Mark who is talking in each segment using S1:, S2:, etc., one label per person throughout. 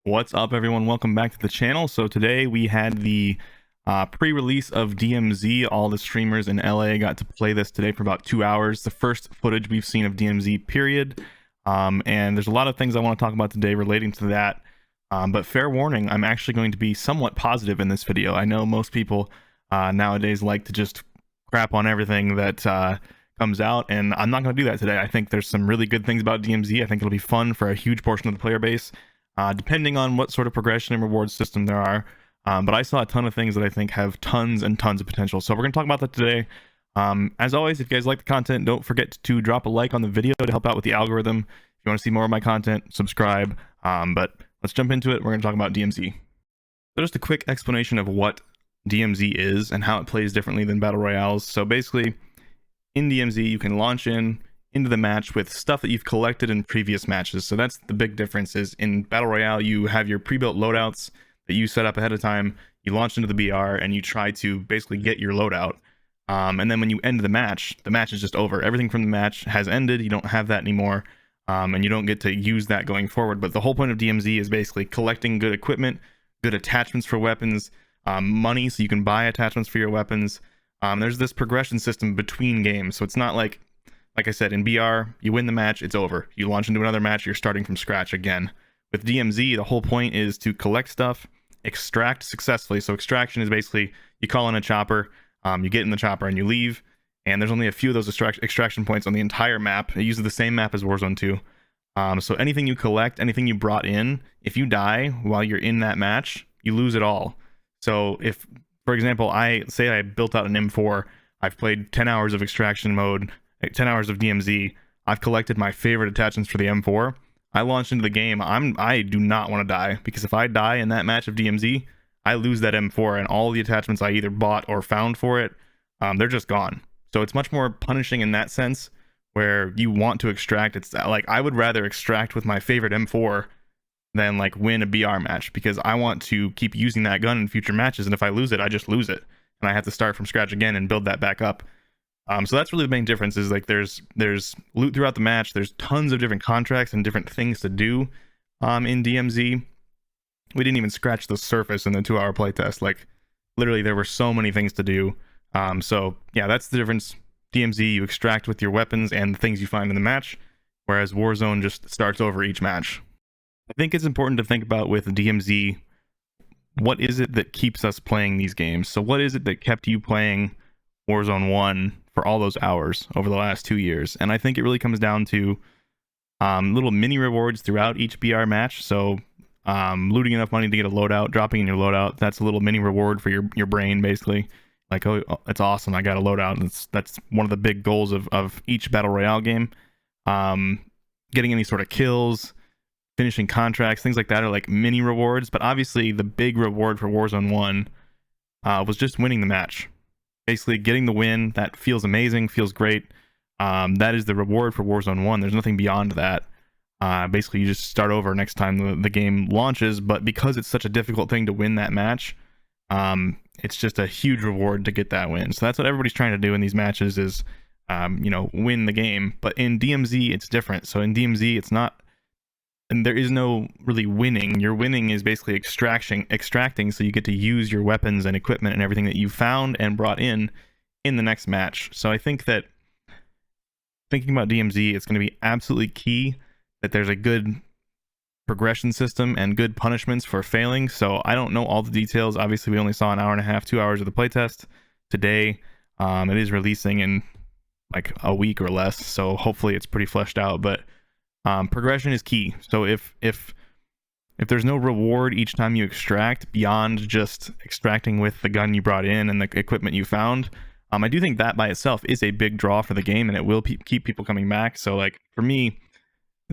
S1: What's up, everyone? Welcome back to the channel. So today we had the pre-release of DMZ. All the streamers in LA got to play this today for about 2 hours. The first footage we've seen of DMZ, period. And there's a lot of things I want to talk about today relating to that. But fair warning, I'm actually going to be somewhat positive in this video. I know most people nowadays like to just crap on everything that comes out, and I'm not going to do that today. I think there's some really good things about DMZ. I think it'll be fun for a huge portion of the player base. Depending on what sort of progression and reward system there are. But I saw a ton of things that I think have tons and tons of potential. So we're going to talk about that today. As always, if you guys like the content, don't forget to drop a like on the video to help out with the algorithm. If you want to see more of my content, subscribe. But let's jump into it. We're going to talk about DMZ. So just a quick explanation of what DMZ is and how it plays differently than Battle Royales. So basically, in DMZ, you can launch into the match with stuff that you've collected in previous matches. So that's the big difference. Is in Battle Royale, you have your pre-built loadouts that you set up ahead of time. You launch into the BR and you try to basically get your loadout. And then when you end the match is just over. Everything from the match has ended. You don't have that anymore. And you don't get to use that going forward. But the whole point of DMZ is basically collecting good equipment, good attachments for weapons, money so you can buy attachments for your weapons. There's this progression system between games. So it's not like I said, in BR, you win the match, it's over. You launch into another match, you're starting from scratch again. With DMZ, the whole point is to collect stuff, extract successfully. So extraction is basically, you call in a chopper, you get in the chopper and you leave, and there's only a few of those extraction points on the entire map. It uses the same map as Warzone 2. So anything you collect, anything you brought in, if you die while you're in that match, you lose it all. So if, for example, I built out an M4, I've played 10 hours of extraction mode, 10 hours of DMZ, I've collected my favorite attachments for the M4. I launched into the game, I do not want to die, because if I die in that match of DMZ, I lose that M4 and all the attachments I either bought or found for it, they're just gone. So it's much more punishing in that sense, where you want to extract. It's like, I would rather extract with my favorite M4 than like win a BR match, because I want to keep using that gun in future matches, and if I lose it, I just lose it, and I have to start from scratch again and build that back up. So that's really the main difference. Is like there's loot throughout the match. There's tons of different contracts and different things to do in DMZ. We didn't even scratch the surface in the 2-hour playtest. Like literally, there were so many things to do. So yeah, that's the difference. DMZ, you extract with your weapons and the things you find in the match, whereas Warzone just starts over each match. I think it's important to think about with DMZ, what is it that keeps us playing these games? So what is it that kept you playing Warzone 1 for all those hours over the last 2 years? And I think it really comes down to little mini rewards throughout each BR match. So looting enough money to get a loadout, dropping in your loadout, that's a little mini reward for your brain, basically. Like, oh, it's awesome, I got a loadout. And that's one of the big goals of each Battle Royale game. Getting any sort of kills, finishing contracts, things like that are like mini rewards. But obviously the big reward for Warzone 1 was just winning the match. Basically getting the win. That feels amazing, feels great. That is the reward for Warzone 1. There's nothing beyond that. Basically you just start over next time the game launches, but because it's such a difficult thing to win that match, it's just a huge reward to get that win. So that's what everybody's trying to do in these matches is, win the game. But in DMZ, it's different. So in DMZ, it's not, and there is no really winning. Your winning is basically extracting, so you get to use your weapons and equipment and everything that you found and brought in the next match. So I think that thinking about DMZ, it's going to be absolutely key that there's a good progression system and good punishments for failing. So I don't know all the details. Obviously, we only saw an hour and a half, 2 hours of the playtest today. It is releasing in like a week or less, so hopefully it's pretty fleshed out. But progression is key. So if there's no reward each time you extract beyond just extracting with the gun you brought in and the equipment you found, I do think that by itself is a big draw for the game, and it will keep people coming back. So like for me,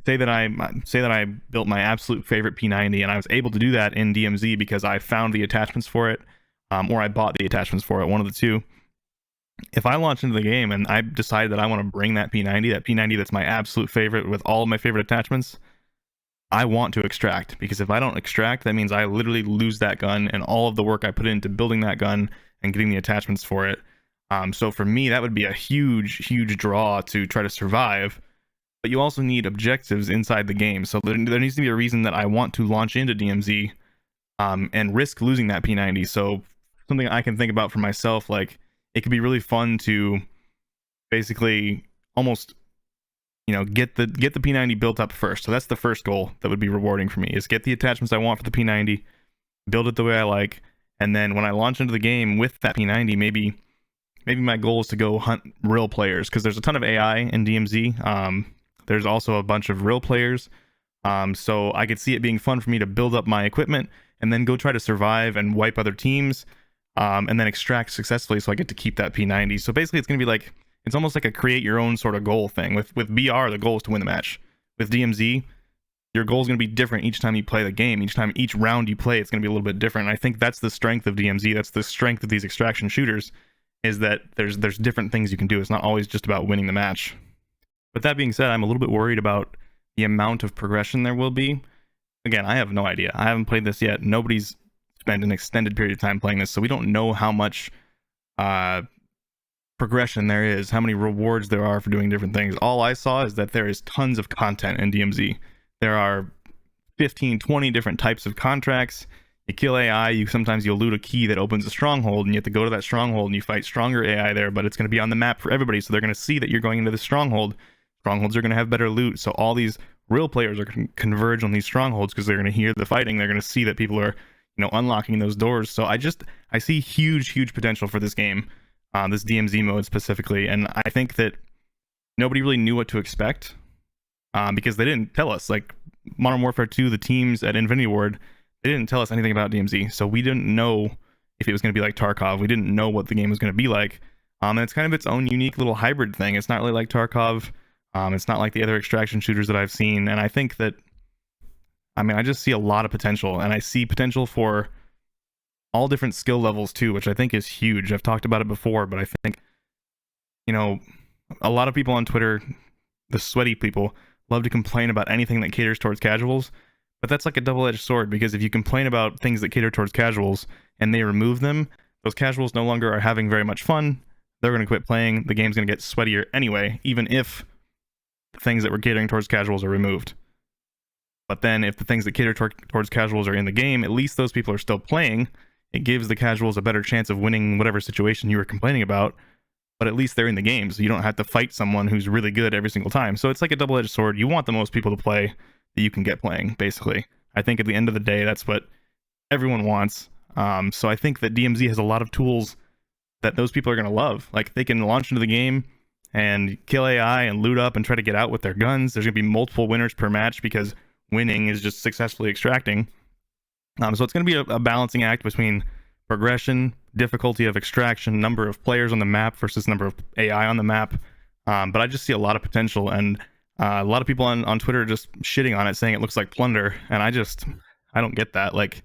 S1: say that I built my absolute favorite P90, and I was able to do that in DMZ because I found the attachments for it, or I bought the attachments for it, one of the two. If I launch into the game and I decide that I want to bring that P90 that's my absolute favorite with all of my favorite attachments, I want to extract, because if I don't extract, that means I literally lose that gun and all of the work I put into building that gun and getting the attachments for it. So for me, that would be a huge draw to try to survive. but you also need objectives inside the game. So there needs to be a reason that I want to launch into DMZ and risk losing that P90. So something I can think about for myself, like it could be really fun to basically almost, you know, get the P90 built up first. So that's the first goal that would be rewarding for me, is get the attachments I want for the P90, build it the way I like, and then when I launch into the game with that P90, maybe my goal is to go hunt real players, because there's a ton of AI in DMZ. There's also a bunch of real players, so I could see it being fun for me to build up my equipment and then go try to survive and wipe other teams, and then extract successfully, so I get to keep that P90. So basically it's going to be like, it's almost like a create your own sort of goal thing. With BR, the goal is to win the match. With DMZ, your goal is going to be different each time you play the game. Each round you play, it's going to be a little bit different. And I think that's the strength of DMZ. That's the strength of these extraction shooters, is that there's different things you can do. It's not always just about winning the match. But that being said, I'm a little bit worried about the amount of progression there will be. Again, I have no idea. I haven't played this yet. Nobody's spent an extended period of time playing this, so we don't know how much progression there is, how many rewards there are for doing different things. All I saw is that there is tons of content in DMZ. There are 15, 20 different types of contracts. You kill AI, sometimes you'll loot a key that opens a stronghold, and you have to go to that stronghold and you fight stronger AI there, but it's going to be on the map for everybody, so they're going to see that you're going into the stronghold. Strongholds are going to have better loot, so all these real players are going to converge on these strongholds because they're going to hear the fighting. They're going to see that people are, you know, unlocking those doors. So I see huge potential for this game, this DMZ mode specifically, and I think that nobody really knew what to expect, because they didn't tell us. Like Modern Warfare 2, the teams at Infinity Ward, they didn't tell us anything about DMZ, so we didn't know if it was going to be like Tarkov. We didn't know what the game was going to be like, and it's kind of its own unique little hybrid thing. It's not really like Tarkov. It's not like the other extraction shooters that I've seen, and I think that, I mean, I just see a lot of potential, and I see potential for all different skill levels too, which I think is huge. I've talked about it before, but I think, you know, a lot of people on Twitter, the sweaty people, love to complain about anything that caters towards casuals, but that's like a double-edged sword, because if you complain about things that cater towards casuals and they remove them, those casuals no longer are having very much fun. They're going to quit playing. The game's going to get sweatier anyway, even if the things that were catering towards casuals are removed. But then if the things that cater towards casuals are in the game, at least those people are still playing. It gives the casuals a better chance of winning whatever situation you were complaining about, but at least they're in the game, so you don't have to fight someone who's really good every single time. So it's like a double-edged sword. You want the most people to play that you can get playing, basically. I think at the end of the day, that's what everyone wants. So I think that DMZ has a lot of tools that those people are going to love. Like, they can launch into the game and kill AI and loot up and try to get out with their guns. There's going to be multiple winners per match, because winning is just successfully extracting. So it's going to be a balancing act between progression, difficulty of extraction, number of players on the map versus number of AI on the map. But I just see a lot of potential, and a lot of people on Twitter are just shitting on it, saying it looks like Plunder, and I don't get that. Like,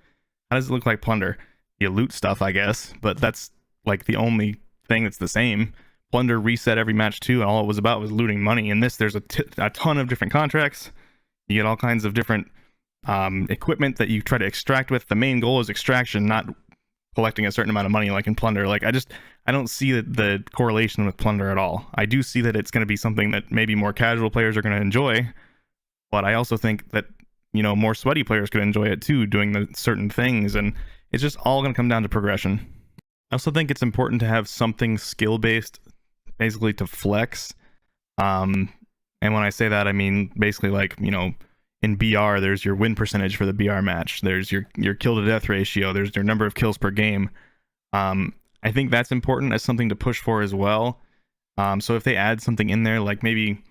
S1: how does it look like Plunder? You loot stuff, I guess, but that's like the only thing that's the same. Plunder reset every match too, and all it was about was looting money. In this, there's a ton of different contracts. You get all kinds of different equipment that you try to extract with. The main goal is extraction, not collecting a certain amount of money like in Plunder. Like, I don't see the correlation with Plunder at all. I do see that it's going to be something that maybe more casual players are going to enjoy, but I also think that, you know, more sweaty players could enjoy it too, doing the certain things, and it's just all going to come down to progression. I also think it's important to have something skill-based, basically, to flex. And when I say that, I mean basically, like, you know, in BR, there's your win percentage for the BR match. There's your kill to death ratio. There's your number of kills per game. I think that's important as something to push for as well. So if they add something in there, like maybe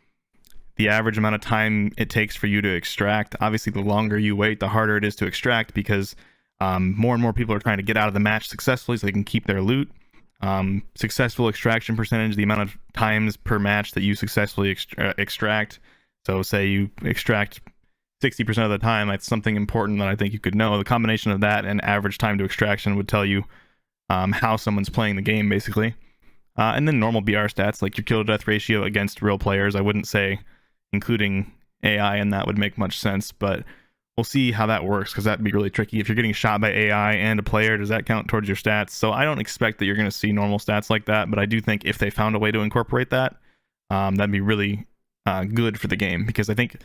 S1: the average amount of time it takes for you to extract, obviously the longer you wait, the harder it is to extract, because more and more people are trying to get out of the match successfully so they can keep their loot. Successful extraction percentage, the amount of times per match that you successfully extract. So say you extract 60% of the time, that's something important that I think you could know. The combination of that and average time to extraction would tell you how someone's playing the game, basically. And then normal BR stats, like your kill to death ratio against real players. I wouldn't say including AI in that would make much sense, but we'll see how that works, because that'd be really tricky. If you're getting shot by AI and a player, does that count towards your stats? So I don't expect that you're going to see normal stats like that, but I do think if they found a way to incorporate that, that'd be really good for the game, because I think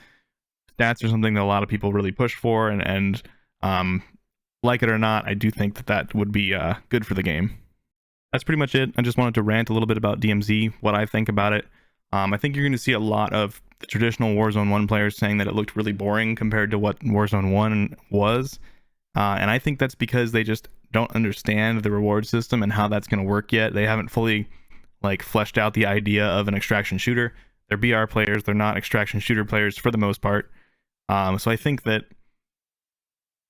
S1: stats are something that a lot of people really push for, and like it or not, I do think that that would be good for the game. That's pretty much it. I just wanted to rant a little bit about DMZ, what I think about it. I think you're going to see a lot of the traditional Warzone 1 players saying that it looked really boring compared to what Warzone 1 was. And I think that's because they just don't understand the reward system and how that's going to work yet. They haven't fully fleshed out the idea of an extraction shooter. They're BR players. They're not extraction shooter players for the most part. So I think that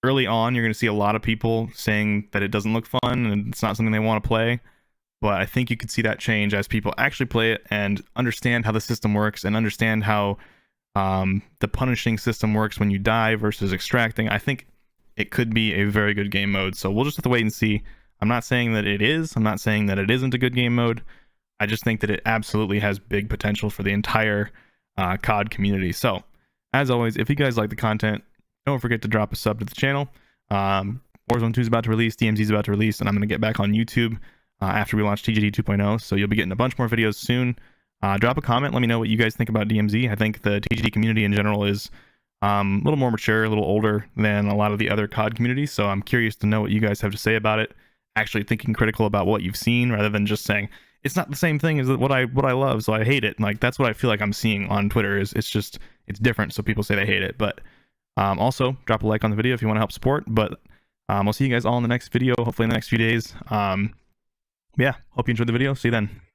S1: early on, you're going to see a lot of people saying that it doesn't look fun and it's not something they want to play. But I think you could see that change as people actually play it and understand how the system works and understand how the punishing system works when you die versus extracting. I think it could be a very good game mode. So we'll just have to wait and see. I'm not saying that it is. I'm not saying that it isn't a good game mode. I just think that it absolutely has big potential for the entire COD community. So, as always, if you guys like the content, don't forget to drop a sub to the channel. Warzone 2 is about to release, DMZ is about to release, and I'm going to get back on YouTube after we launch TGD 2.0, so you'll be getting a bunch more videos soon. Drop a comment, let me know what you guys think about DMZ. I think the TGD community in general is a little more mature, a little older than a lot of the other COD communities, so I'm curious to know what you guys have to say about it. Actually thinking critical about what you've seen, rather than just saying, it's not the same thing as what I love, so I hate it. That's what I feel like I'm seeing on Twitter, is it's different, so people say they hate it. But also, drop a like on the video if you want to help support. But I'll see you guys all in the next video, hopefully in the next few days. Yeah, hope you enjoyed the video. See you then.